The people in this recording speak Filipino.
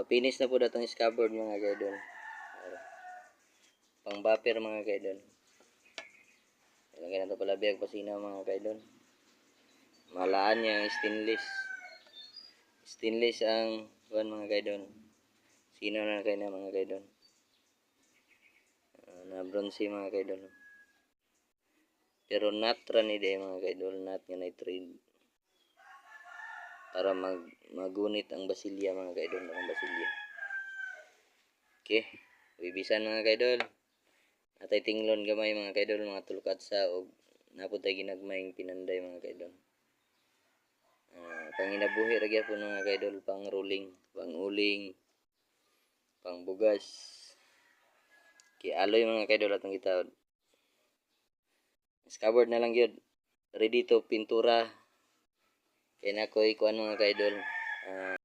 Papinis na po datong scabbard mga kaidol. Pang buffer mga kaidol. Lagyan na ito pala biyag pasinaw mga kaidol. Malaan niya ang stainless. Stainless ang mga kaidol. Sinaw na kayo na mga kaidol. Na bronze mga kaidol. Pero nut ra ni day mga kaidol. Nut nga nitride. Para magunit ang basilya mga kaidol. Ang basilya. Okay. Bibisan mga kaidol. Atay tinglon gamay mga kaidol. Mga tulkatsa o naputay ginagmayng pinanday mga kaidol. Panginabuhi ragya po mga kaidol. Pang rolling. Pang uling. Pang bugas. Okay. Aloy mga kaidol atong gitawad. Scabbard na lang yun. Ready to pintura. Kaya na ko ikuan mga kaidol.